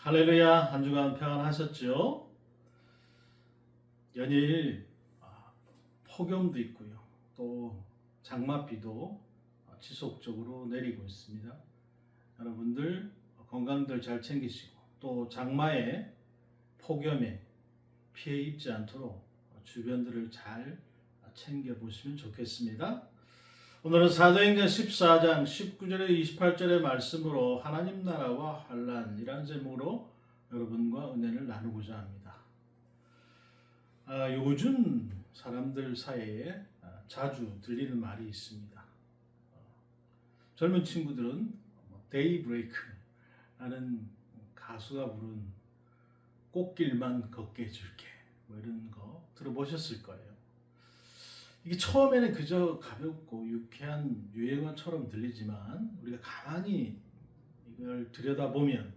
할렐루야, 한 주간 평안하셨죠? 연일 폭염도 있고요. 또 장맛비도 지속적으로 내리고 있습니다. 여러분들 건강들 잘 챙기시고 또 장마에 폭염에 피해 입지 않도록 주변들을 잘 챙겨보시면 좋겠습니다. 오늘은 사도행전 14장 19절에 28절의 말씀으로 하나님 나라와 환란이라는 제목으로 여러분과 은혜를 나누고자 합니다. 요즘 사람들 사이에 자주 들리는 말이 있습니다. 젊은 친구들은 데이브레이크라는 가수가 부른 꽃길만 걷게 해줄게 이런 거 들어보셨을 거예요. 이게 처음에는 그저 가볍고 유쾌한 유행어처럼 들리지만 우리가 가만히 이걸 들여다보면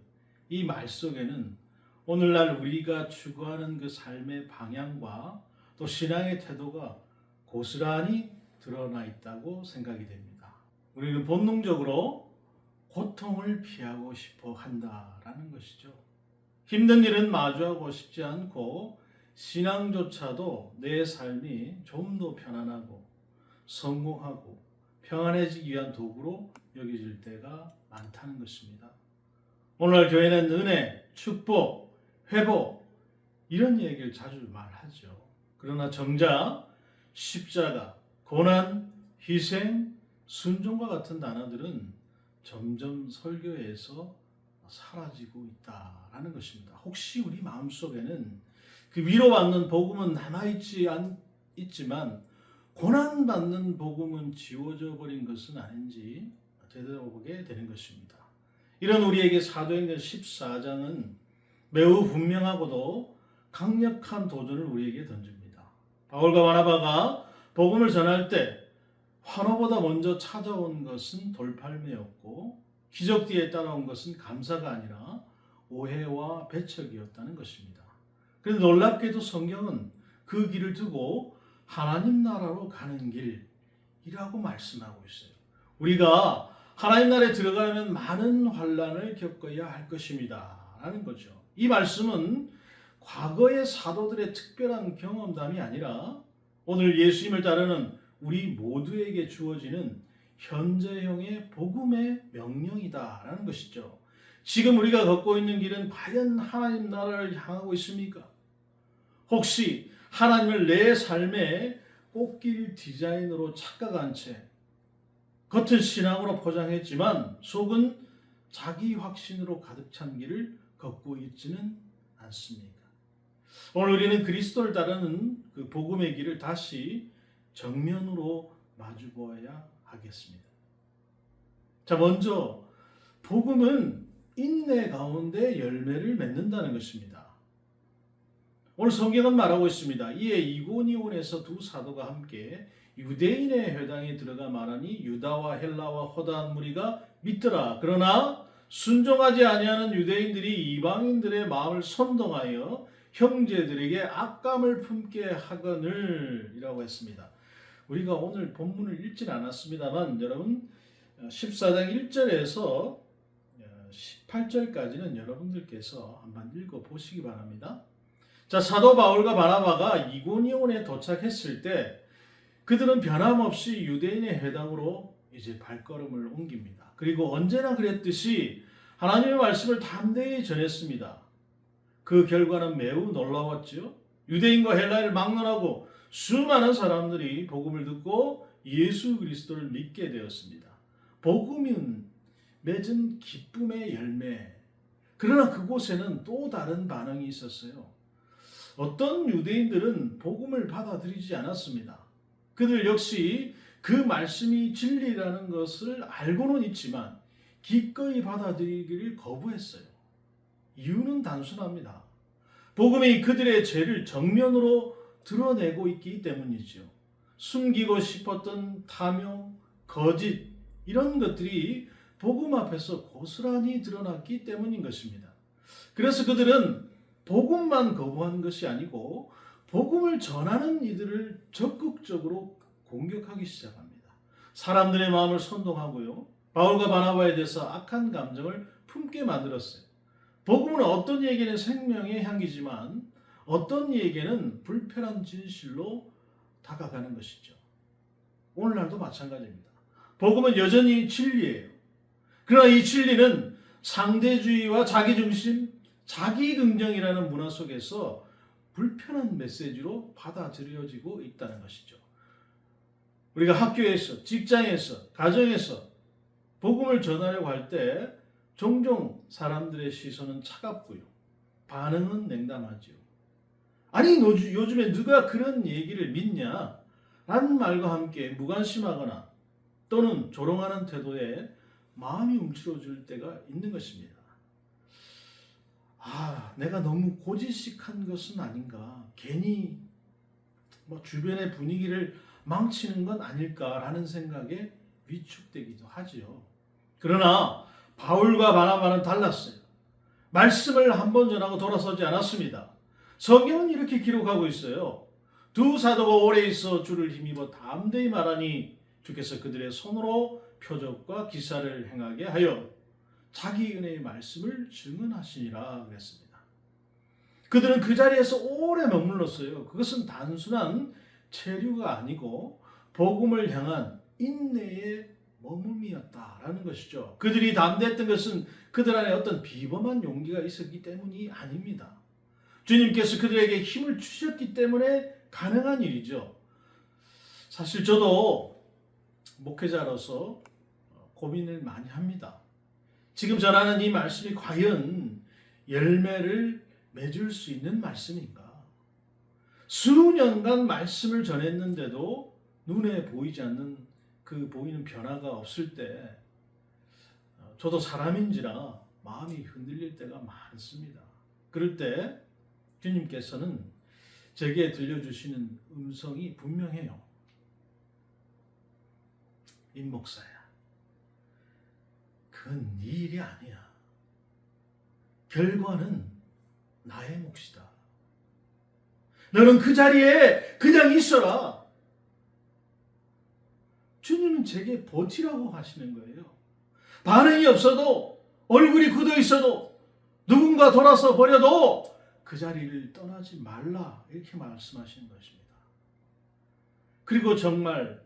이 말 속에는 오늘날 우리가 추구하는 그 삶의 방향과 또 신앙의 태도가 고스란히 드러나 있다고 생각이 됩니다. 우리는 본능적으로 고통을 피하고 싶어 한다라는 것이죠. 힘든 일은 마주하고 싶지 않고 신앙조차도 내 삶이 좀 더 편안하고 성공하고 평안해지기 위한 도구로 여겨질 때가 많다는 것입니다. 오늘날 교회는 은혜, 축복, 회복 이런 얘기를 자주 말하죠. 그러나 정작 십자가, 고난, 희생, 순종과 같은 단어들은 점점 설교에서 사라지고 있다라는 것입니다. 혹시 우리 마음속에는 그 위로받는 복음은 있지만 고난받는 복음은 지워져 버린 것은 아닌지 되돌아보게 되는 것입니다. 이런 우리에게 사도행전 14장은 매우 분명하고도 강력한 도전을 우리에게 던집니다. 바울과 바나바가 복음을 전할 때 환호보다 먼저 찾아온 것은 돌팔매였고 기적 뒤에 따라온 것은 감사가 아니라 오해와 배척이었다는 것입니다. 그런데 놀랍게도 성경은 그 길을 두고 하나님 나라로 가는 길이라고 말씀하고 있어요. 우리가 하나님 나라에 들어가면 많은 환난을 겪어야 할 것입니다 라는 거죠. 이 말씀은 과거의 사도들의 특별한 경험담이 아니라 오늘 예수님을 따르는 우리 모두에게 주어지는 현재형의 복음의 명령이다라는 것이죠. 지금 우리가 걷고 있는 길은 과연 하나님 나라를 향하고 있습니까? 혹시 하나님을 내 삶의 꽃길 디자인으로 착각한 채 겉은 신앙으로 포장했지만 속은 자기 확신으로 가득 찬 길을 걷고 있지는 않습니까? 오늘 우리는 그리스도를 따르는 그 복음의 길을 다시 정면으로 마주보아야 하겠습니다. 자, 먼저 복음은 인내 가운데 열매를 맺는다는 것입니다. 오늘 성경은 말하고 있습니다. 이에 이고니온에서 두 사도가 함께 유대인의 회당에 들어가 말하니 유다와 헬라와 허다한 무리가 믿더라. 그러나 순종하지 아니하는 유대인들이 이방인들의 마음을 선동하여 형제들에게 악감을 품게 하거늘 이라고 했습니다. 우리가 오늘 본문을 읽지는 않았습니다만 여러분 14장 1절에서 18절까지는 여러분들께서 한번 읽어보시기 바랍니다. 자, 사도 바울과 바나바가 이고니온에 도착했을 때 그들은 변함없이 유대인의 회당으로 이제 발걸음을 옮깁니다. 그리고 언제나 그랬듯이 하나님의 말씀을 담대히 전했습니다. 그 결과는 매우 놀라웠지요. 유대인과 헬라인을 막론하고 수많은 사람들이 복음을 듣고 예수 그리스도를 믿게 되었습니다. 복음은 맺은 기쁨의 열매. 그러나 그곳에는 또 다른 반응이 있었어요. 어떤 유대인들은 복음을 받아들이지 않았습니다. 그들 역시 그 말씀이 진리라는 것을 알고는 있지만 기꺼이 받아들이기를 거부했어요. 이유는 단순합니다. 복음이 그들의 죄를 정면으로 드러내고 있기 때문이죠. 숨기고 싶었던 탐욕, 거짓 이런 것들이 복음 앞에서 고스란히 드러났기 때문인 것입니다. 그래서 그들은 복음만 거부한 것이 아니고 복음을 전하는 이들을 적극적으로 공격하기 시작합니다. 사람들의 마음을 선동하고요. 바울과 바나바에 대해서 악한 감정을 품게 만들었어요. 복음은 어떤 이에게는 생명의 향기지만 어떤 이에게는 불편한 진실로 다가가는 것이죠. 오늘날도 마찬가지입니다. 복음은 여전히 진리예요. 그러나 이 진리는 상대주의와 자기중심, 자기긍정이라는 문화 속에서 불편한 메시지로 받아들여지고 있다는 것이죠. 우리가 학교에서, 직장에서, 가정에서 복음을 전하려고 할 때 종종 사람들의 시선은 차갑고요. 반응은 냉담하지요. 아니 요즘에 누가 그런 얘기를 믿냐? 라는 말과 함께 무관심하거나 또는 조롱하는 태도에 마음이 움츠러질 때가 있는 것입니다. 내가 너무 고지식한 것은 아닌가? 괜히 주변의 분위기를 망치는 건 아닐까라는 생각에 위축되기도 하지요. 그러나 바울과 바나바는 달랐어요. 말씀을 한 번 전하고 돌아서지 않았습니다. 성경은 이렇게 기록하고 있어요. 두 사도가 오래 있어 주를 힘입어 담대히 말하니 주께서 그들의 손으로 표적과 기사를 행하게 하여 자기 은혜의 말씀을 증언하시니라 그랬습니다. 그들은 그 자리에서 오래 머물렀어요. 그것은 단순한 체류가 아니고 복음을 향한 인내의 머금이었다라는 것이죠. 그들이 담대했던 것은 그들 안에 어떤 비범한 용기가 있었기 때문이 아닙니다. 주님께서 그들에게 힘을 주셨기 때문에 가능한 일이죠. 사실 저도 목회자로서 고민을 많이 합니다. 지금 전하는 이 말씀이 과연 열매를 맺을 수 있는 말씀인가? 수년간 말씀을 전했는데도 눈에 보이지 않는 그 보이는 변화가 없을 때 저도 사람인지라 마음이 흔들릴 때가 많습니다. 그럴 때 주님께서는 제게 들려주시는 음성이 분명해요. 임 목사야, 그건 네 일이 아니야. 결과는 나의 몫이다. 너는 그 자리에 그냥 있어라. 주님은 제게 버티라고 하시는 거예요. 반응이 없어도, 얼굴이 굳어 있어도, 누군가 돌아서 버려도 그 자리를 떠나지 말라, 이렇게 말씀하시는 것입니다. 그리고 정말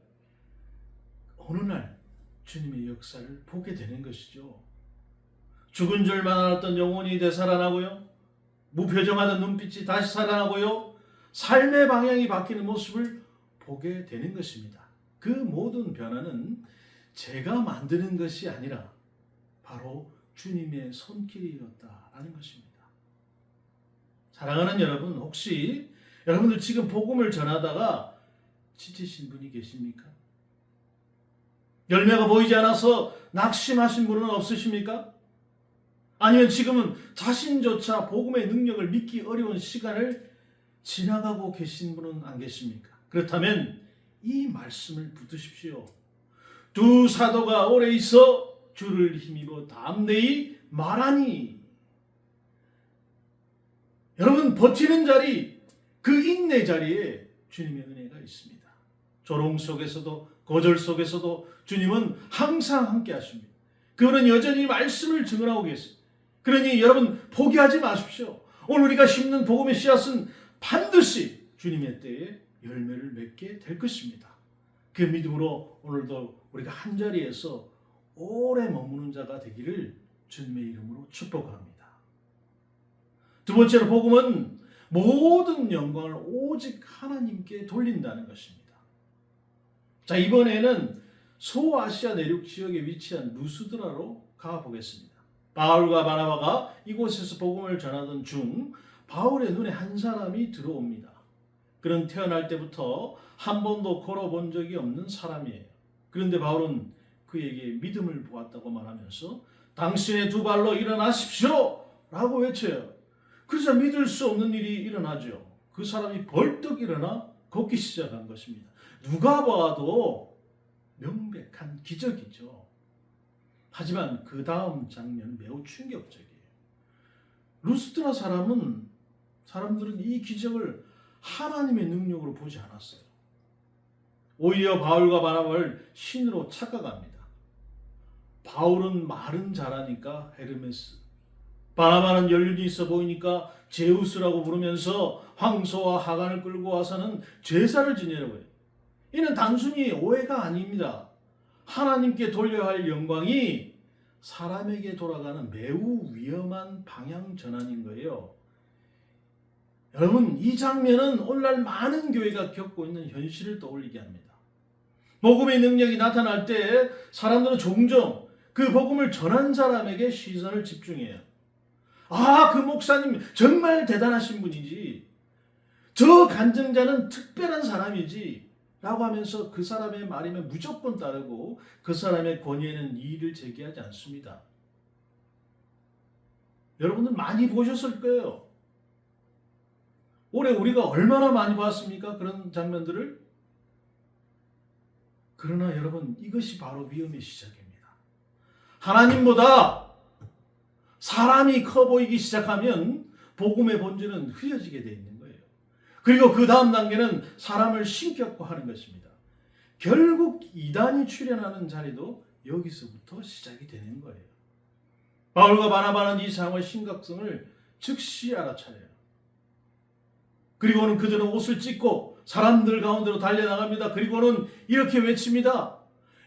어느 날 주님의 역사를 보게 되는 것이죠. 죽은 줄만 알았던 영혼이 되살아나고요. 무표정하던 눈빛이 다시 살아나고요. 삶의 방향이 바뀌는 모습을 보게 되는 것입니다. 그 모든 변화는 제가 만드는 것이 아니라 바로 주님의 손길이었다라는 것입니다. 사랑하는 여러분, 혹시 여러분들 지금 복음을 전하다가 지치신 분이 계십니까? 열매가 보이지 않아서 낙심하신 분은 없으십니까? 아니면 지금은 자신조차 복음의 능력을 믿기 어려운 시간을 지나가고 계신 분은 안 계십니까? 그렇다면 이 말씀을 붙드십시오. 두 사도가 오래 있어 주를 힘입어 담대히 말하니. 여러분, 버티는 자리, 그 인내 자리에 주님의 은혜가 있습니다. 조롱 속에서도 거절 속에서도 주님은 항상 함께 하십니다. 그분은 여전히 말씀을 증언하고 계세요. 그러니 여러분, 포기하지 마십시오. 오늘 우리가 심는 복음의 씨앗은 반드시 주님의 때에 열매를 맺게 될 것입니다. 그 믿음으로 오늘도 우리가 한자리에서 오래 머무는 자가 되기를 주님의 이름으로 축복합니다. 두 번째로, 복음은 모든 영광을 오직 하나님께 돌린다는 것입니다. 자, 이번에는 소아시아 내륙 지역에 위치한 루스드라로 가보겠습니다. 바울과 바나바가 이곳에서 복음을 전하던 중 바울의 눈에 한 사람이 들어옵니다. 그는 태어날 때부터 한 번도 걸어본 적이 없는 사람이에요. 그런데 바울은 그에게 믿음을 보았다고 말하면서 당신의 두 발로 일어나십시오! 라고 외쳐요. 그래서 믿을 수 없는 일이 일어나죠. 그 사람이 벌떡 일어나 걷기 시작한 것입니다. 누가 봐도 명백한 기적이죠. 하지만 그 다음 장면은 매우 충격적이에요. 루스드라 사람들은 이 기적을 하나님의 능력으로 보지 않았어요. 오히려 바울과 바나바를 신으로 착각합니다. 바울은 말은 잘하니까 헤르메스, 바나바는 연륜이 있어 보이니까 제우스라고 부르면서 황소와 하간을 끌고 와서는 제사를 지내려고 해요. 이는 단순히 오해가 아닙니다. 하나님께 돌려야 할 영광이 사람에게 돌아가는 매우 위험한 방향 전환인 거예요. 여러분, 이 장면은 오늘날 많은 교회가 겪고 있는 현실을 떠올리게 합니다. 복음의 능력이 나타날 때 사람들은 종종 그 복음을 전한 사람에게 시선을 집중해요. 아, 그 목사님 정말 대단하신 분이지. 저 간증자는 특별한 사람이지. 라고 하면서 그 사람의 말이면 무조건 따르고 그 사람의 권위에는 이의를 제기하지 않습니다. 여러분들 많이 보셨을 거예요. 올해 우리가 얼마나 많이 봤습니까? 그런 장면들을. 그러나 여러분, 이것이 바로 위험의 시작입니다. 하나님보다 사람이 커 보이기 시작하면 복음의 본질은 흐려지게 되어 있는 거예요. 그리고 그 다음 단계는 사람을 신격화하는 것입니다. 결국 이단이 출현하는 자리도 여기서부터 시작이 되는 거예요. 바울과 바나바는 이 상황의 심각성을 즉시 알아차려요. 그리고는 그들은 옷을 찢고 사람들 가운데로 달려나갑니다. 그리고는 이렇게 외칩니다.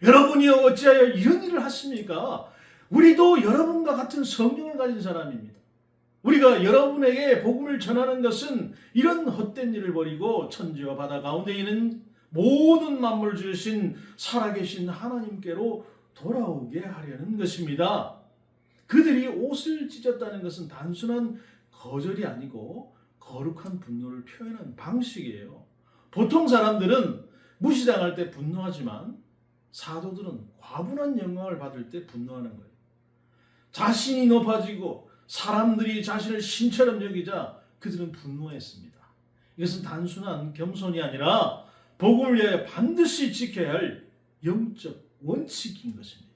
여러분이여 어찌하여 이런 일을 하십니까? 우리도 여러분과 같은 성령을 가진 사람입니다. 우리가 여러분에게 복음을 전하는 것은 이런 헛된 일을 버리고 천지와 바다 가운데 있는 모든 만물을 지으신 살아계신 하나님께로 돌아오게 하려는 것입니다. 그들이 옷을 찢었다는 것은 단순한 거절이 아니고 거룩한 분노를 표현한 방식이에요. 보통 사람들은 무시당할 때 분노하지만 사도들은 과분한 영광을 받을 때 분노하는 거예요. 자신이 높아지고 사람들이 자신을 신처럼 여기자 그들은 분노했습니다. 이것은 단순한 겸손이 아니라 복음을 위하여 반드시 지켜야 할 영적 원칙인 것입니다.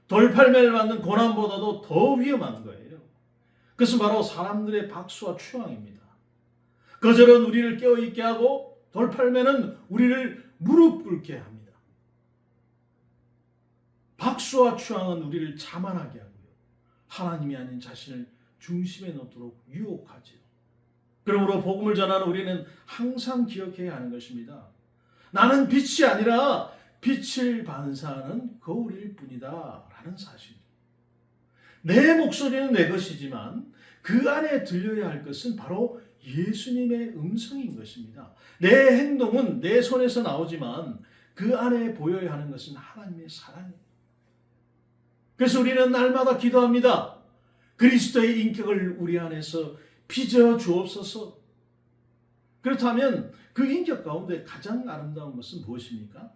돌팔매를 맞는 고난보다도 더 위험한 거예요. 그것은 바로 사람들의 박수와 추앙입니다. 거절은 우리를 깨어있게 하고 돌팔매는 우리를 무릎 꿇게 합니다. 박수와 추앙은 우리를 자만하게 하고요. 하나님이 아닌 자신을 중심에 놓도록 유혹하지요. 그러므로 복음을 전하는 우리는 항상 기억해야 하는 것입니다. 나는 빛이 아니라 빛을 반사하는 거울일 뿐이다 라는 사실. 내 목소리는 내 것이지만 그 안에 들려야 할 것은 바로 예수님의 음성인 것입니다. 내 행동은 내 손에서 나오지만 그 안에 보여야 하는 것은 하나님의 사랑입니다. 그래서 우리는 날마다 기도합니다. 그리스도의 인격을 우리 안에서 빚어 주옵소서. 그렇다면 그 인격 가운데 가장 아름다운 것은 무엇입니까?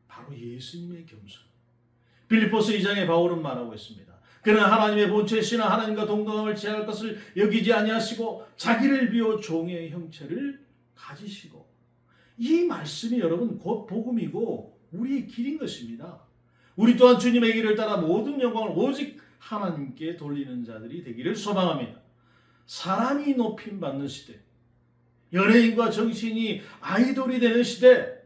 바로 예수님의 겸손. 빌립보서 2장에 바울은 말하고 있습니다. 그는 하나님의 본체시나 하나님과 동등함을 취할 것을 여기지 아니하시고 자기를 비워 종의 형체를 가지시고. 이 말씀이 여러분 곧 복음이고 우리의 길인 것입니다. 우리 또한 주님의 길을 따라 모든 영광을 오직 하나님께 돌리는 자들이 되기를 소망합니다. 사람이 높임받는 시대, 연예인과 정치인이 아이돌이 되는 시대,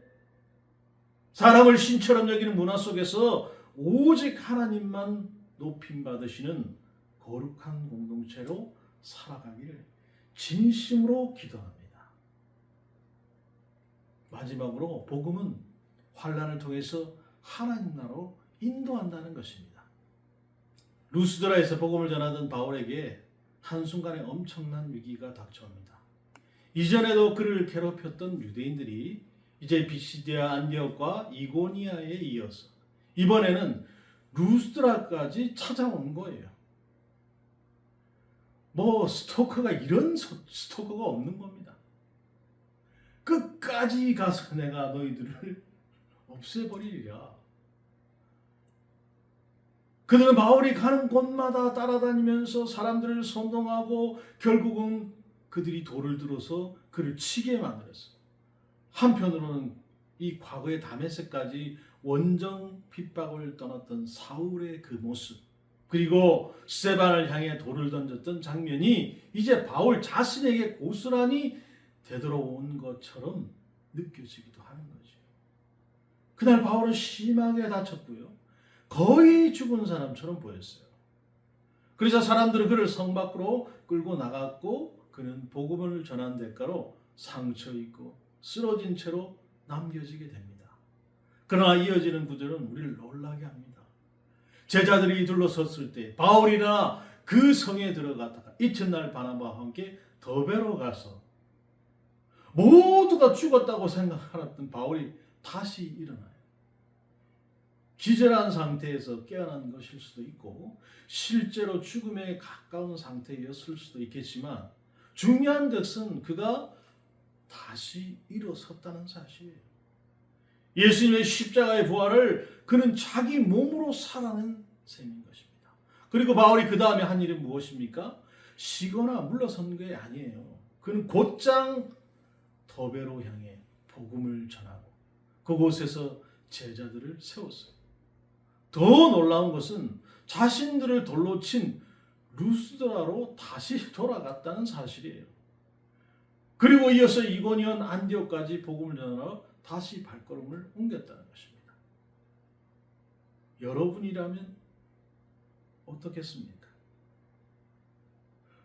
사람을 신처럼 여기는 문화 속에서 오직 하나님만 높임받으시는 거룩한 공동체로 살아가기를 진심으로 기도합니다. 마지막으로 복음은 환난을 통해서 하나님 나라로 인도한다는 것입니다. 루스드라에서 복음을 전하던 바울에게 한순간에 엄청난 위기가 닥쳐옵니다. 이전에도 그를 괴롭혔던 유대인들이 이제 비시디아, 안디옥과 이고니아에 이어서 이번에는 루스드라까지 찾아온 거예요. 스토커가 이런 스토커가 없는 겁니다. 끝까지 가서 내가 너희들을 없애버리리라. 그들은 바울이 가는 곳마다 따라다니면서 사람들을 선동하고 결국은 그들이 돌을 들어서 그를 치게 만들었어요. 한편으로는 이 과거의 다메섹까지 원정 핍박을 떠났던 사울의 그 모습, 그리고 스데반을 향해 돌을 던졌던 장면이 이제 바울 자신에게 고스란히 되돌아온 것처럼 느껴지기도 하는 거죠. 그날 바울은 심하게 다쳤고요. 거의 죽은 사람처럼 보였어요. 그래서 사람들은 그를 성 밖으로 끌고 나갔고 그는 복음을 전한 대가로 상처 입고 쓰러진 채로 남겨지게 됩니다. 그러나 이어지는 구절은 우리를 놀라게 합니다. 제자들이 둘러섰을 때 바울이나 그 성에 들어갔다가 이튿날 바나바와 함께 더베로 가서 모두가 죽었다고 생각하던 바울이 다시 일어나요. 기절한 상태에서 깨어난 것일 수도 있고 실제로 죽음에 가까운 상태였을 수도 있겠지만 중요한 것은 그가 다시 일어섰다는 사실이에요. 예수님의 십자가의 부활을 그는 자기 몸으로 살아낸 셈인 것입니다. 그리고 바울이 그 다음에 한 일이 무엇입니까? 쉬거나 물러선 게 아니에요. 그는 곧장 더베로 향해 복음을 전하고 그곳에서 제자들을 세웠어요. 더 놀라운 것은 자신들을 돌로 친 루스드라로 다시 돌아갔다는 사실이에요. 그리고 이어서 이고니온 안디옥까지 복음을 전하러 다시 발걸음을 옮겼다는 것입니다. 여러분이라면 어떻겠습니까?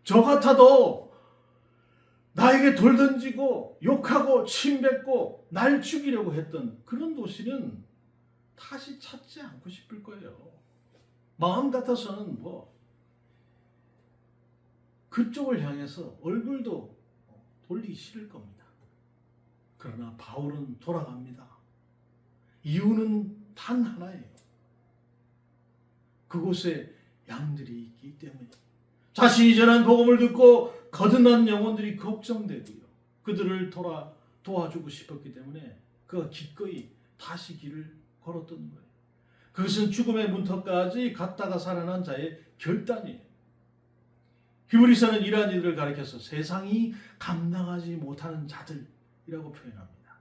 저 같아도 나에게 돌 던지고 욕하고 침뱉고 날 죽이려고 했던 그런 도시는 다시 찾지 않고 싶을 거예요. 마음 같아서는 그쪽을 향해서 얼굴도 돌리기 싫을 겁니다. 그러나 바울은 돌아갑니다. 이유는 단 하나예요. 그곳에 양들이 있기 때문에 자신이 전한 복음을 듣고 거듭난 영혼들이 걱정되고요. 그들을 도와주고 싶었기 때문에 그가 기꺼이 다시 길을 걸었던 거예요. 그것은 죽음의 문턱까지 갔다가 살아난 자의 결단이에요. 히브리서는 이러한 이들을 가리켜서 세상이 감당하지 못하는 자들이라고 표현합니다.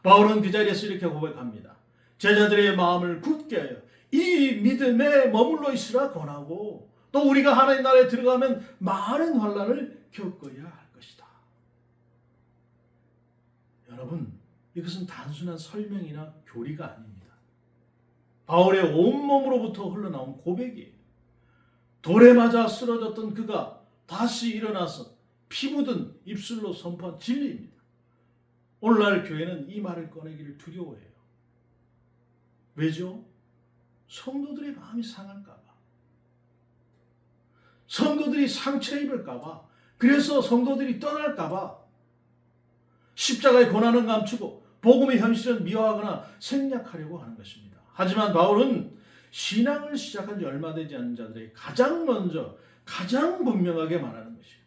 바울은 그 자리에서 이렇게 고백합니다. 제자들의 마음을 굳게 하여 이 믿음에 머물러 있으라 권하고 또 우리가 하나님 나라에 들어가면 많은 환난을 겪어야 할 것이다. 여러분, 이것은 단순한 설명이나 교리가 아닙니다. 바울의 온몸으로부터 흘러나온 고백이에요. 돌에 맞아 쓰러졌던 그가 다시 일어나서 피 묻은 입술로 선포한 진리입니다. 오늘날 교회는 이 말을 꺼내기를 두려워해요. 왜죠? 성도들의 마음이 상할까 봐. 성도들이 상처 입을까 봐. 그래서 성도들이 떠날까 봐. 십자가의 고난은 감추고 복음의 현실은 미화하거나 생략하려고 하는 것입니다. 하지만 바울은 신앙을 시작한 지 얼마 되지 않은 자들에게 가장 먼저 가장 분명하게 말하는 것이에요.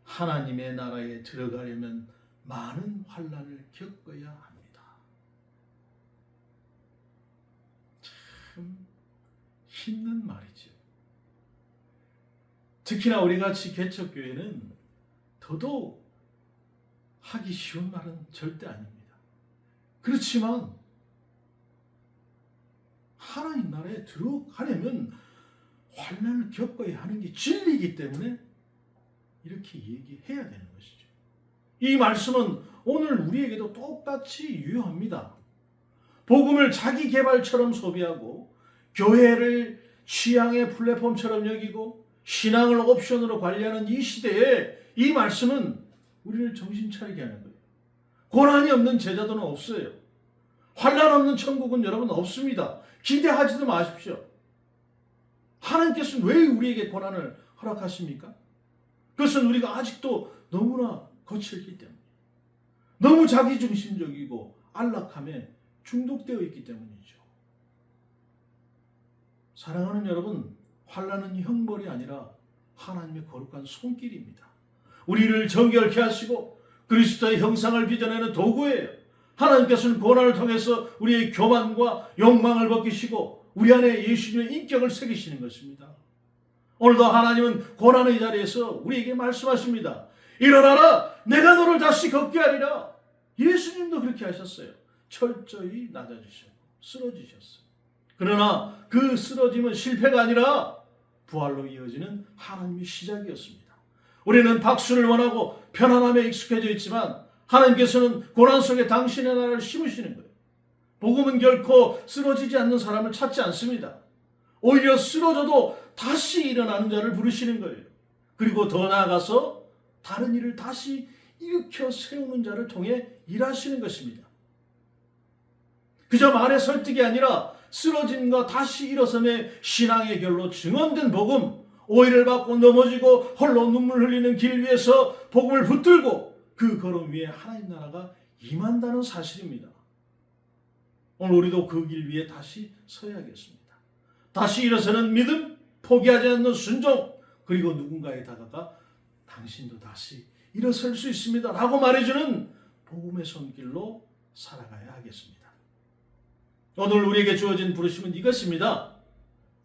하나님의 나라에 들어가려면 많은 환난을 겪어야 합니다. 참 힘든 말이죠. 특히나 우리같이 개척교회는 더더욱 하기 쉬운 말은 절대 아닙니다. 그렇지만 하나님 나라에 들어가려면 환난을 겪어야 하는 게 진리이기 때문에 이렇게 얘기해야 되는 것이죠. 이 말씀은 오늘 우리에게도 똑같이 유효합니다. 복음을 자기 개발처럼 소비하고 교회를 취향의 플랫폼처럼 여기고 신앙을 옵션으로 관리하는 이 시대에 이 말씀은 우리를 정신 차리게 하는 거예요. 고난이 없는 제자도는 없어요. 환난 없는 천국은 여러분 없습니다. 기대하지도 마십시오. 하나님께서는 왜 우리에게 고난을 허락하십니까? 그것은 우리가 아직도 너무나 거칠기 때문에 너무 자기중심적이고 안락함에 중독되어 있기 때문이죠. 사랑하는 여러분, 환난은 형벌이 아니라 하나님의 거룩한 손길입니다. 우리를 정결케 하시고 그리스도의 형상을 빚어내는 도구예요. 하나님께서는 고난을 통해서 우리의 교만과 욕망을 벗기시고 우리 안에 예수님의 인격을 새기시는 것입니다. 오늘도 하나님은 고난의 자리에서 우리에게 말씀하십니다. 일어나라, 내가 너를 다시 걷게 하리라. 예수님도 그렇게 하셨어요. 철저히 낮아지셨고 쓰러지셨어요. 그러나 그 쓰러짐은 실패가 아니라 부활로 이어지는 하나님의 시작이었습니다. 우리는 박수를 원하고 편안함에 익숙해져 있지만 하나님께서는 고난 속에 당신의 나라를 심으시는 거예요. 복음은 결코 쓰러지지 않는 사람을 찾지 않습니다. 오히려 쓰러져도 다시 일어나는 자를 부르시는 거예요. 그리고 더 나아가서 다른 일을 다시 일으켜 세우는 자를 통해 일하시는 것입니다. 그저 말의 설득이 아니라 쓰러짐과 다시 일어섬의 신앙의 결로 증언된 복음, 오해를 받고 넘어지고 홀로 눈물 흘리는 길 위에서 복음을 붙들고 그 걸음 위에 하나님 나라가 임한다는 사실입니다. 오늘 우리도 그 길 위에 다시 서야겠습니다. 다시 일어서는 믿음, 포기하지 않는 순종, 그리고 누군가에 다가가 당신도 다시 일어설 수 있습니다 라고 말해주는 복음의 손길로 살아가야 하겠습니다. 오늘 우리에게 주어진 부르심은 이것입니다.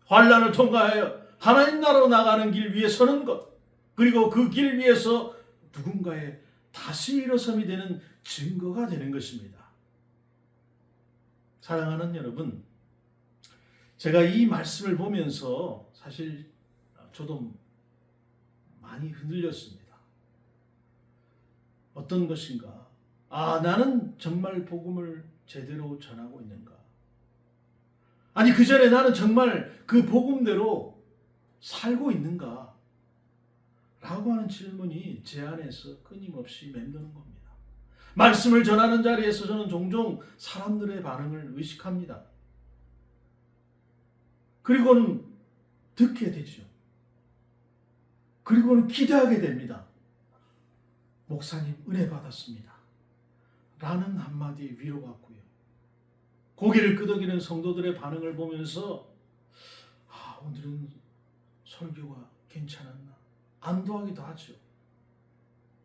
환난을 통과하여 하나님 나라로 나가는 길 위에 서는 것, 그리고 그 길 위에서 누군가의 다시 일어섬이 되는 증거가 되는 것입니다. 사랑하는 여러분, 제가 이 말씀을 보면서 사실 저도 많이 흔들렸습니다. 어떤 것인가? 나는 정말 복음을 제대로 전하고 있는가? 아니, 그 전에 나는 정말 그 복음대로 살고 있는가? 라고 하는 질문이 제 안에서 끊임없이 맴도는 겁니다. 말씀을 전하는 자리에서 저는 종종 사람들의 반응을 의식합니다. 그리고는 듣게 되죠. 그리고는 기대하게 됩니다. 목사님 은혜 받았습니다 라는 한마디 위로받고요. 고개를 끄덕이는 성도들의 반응을 보면서 오늘은 설교가 괜찮았나 안도하기도 하죠.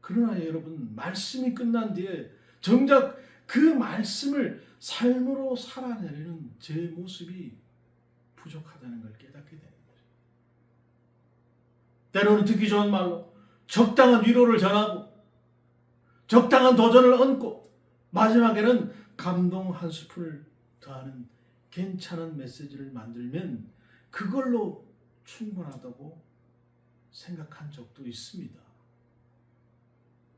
그러나 여러분, 말씀이 끝난 뒤에 정작 그 말씀을 삶으로 살아내려는 제 모습이 부족하다는 걸 깨닫게 되는 거죠. 때로는 듣기 좋은 말로 적당한 위로를 전하고 적당한 도전을 얹고 마지막에는 감동 한 스푼을 더하는 괜찮은 메시지를 만들면 그걸로 충분하다고 생각한 적도 있습니다.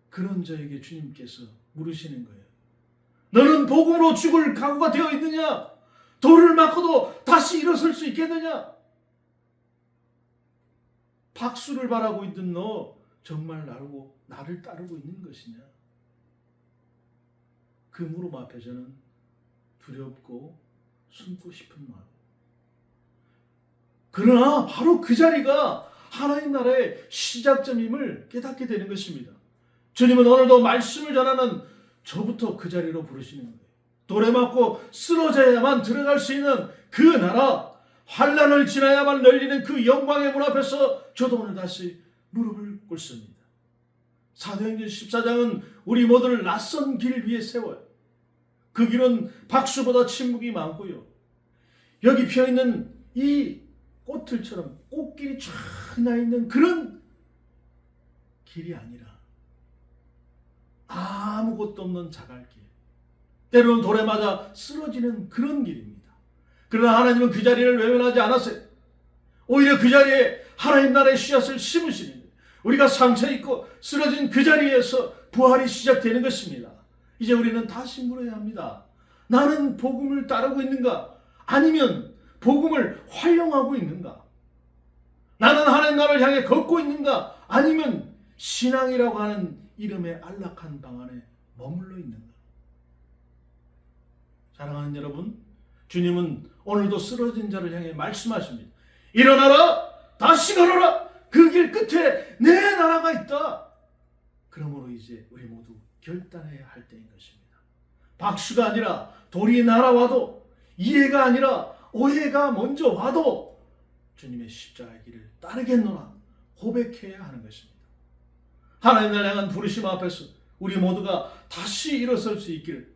그런 저에게 주님께서 물으시는 거예요. 너는 복음으로 죽을 각오가 되어 있느냐? 돌을 맞고도 다시 일어설 수 있겠느냐? 박수를 바라고 있던 너 정말 나를 따르고 있는 것이냐? 그 물음 앞에 저는 두렵고 숨고 싶은 마음. 그러나 바로 그 자리가 하나님 나라의 시작점임을 깨닫게 되는 것입니다. 주님은 오늘도 말씀을 전하는 저부터 그 자리로 부르시는 거예요. 돌에 맞고 쓰러져야만 들어갈 수 있는 그 나라, 환난을 지나야만 열리는 그 영광의 문 앞에서 저도 오늘 다시 무릎을 꿇습니다. 사도행전 14장은 우리 모두를 낯선 길 위에 세워요. 그 길은 박수보다 침묵이 많고요. 여기 피어있는 이 꽃들처럼 꽃길이 쫙 나있는 그런 길이 아니라 아무것도 없는 자갈길, 때로는 돌에 맞아 쓰러지는 그런 길입니다. 그러나 하나님은 그 자리를 외면하지 않았어요. 오히려 그 자리에 하나님 나라의 씨앗을 심으시는 거예요. 우리가 상처 입고 쓰러진 그 자리에서 부활이 시작되는 것입니다. 이제 우리는 다시 물어야 합니다. 나는 복음을 따르고 있는가? 아니면 복음을 활용하고 있는가? 나는 하나님 나라를 향해 걷고 있는가? 아니면 신앙이라고 하는 이름의 안락한 방 안에 머물러 있는가? 사랑하는 여러분, 주님은 오늘도 쓰러진 자를 향해 말씀하십니다. 일어나라! 다시 걸어라! 그 길 끝에 내 나라가 있다! 그러므로 이제 우리 모두 결단해야 할 때인 것입니다. 박수가 아니라 돌이 날아와도, 이해가 아니라 오해가 먼저 와도 주님의 십자가의 길을 따르겠노라 고백해야 하는 것입니다. 하나님을 향한 부르심 앞에서 우리 모두가 다시 일어설 수 있기를,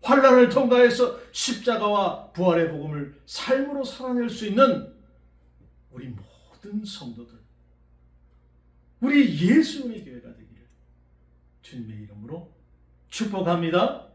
환난을 통과해서 십자가와 부활의 복음을 삶으로 살아낼 수 있는 우리 모든 성도들, 우리 예수님의 교회가 되기를 주님의 이름으로 축복합니다.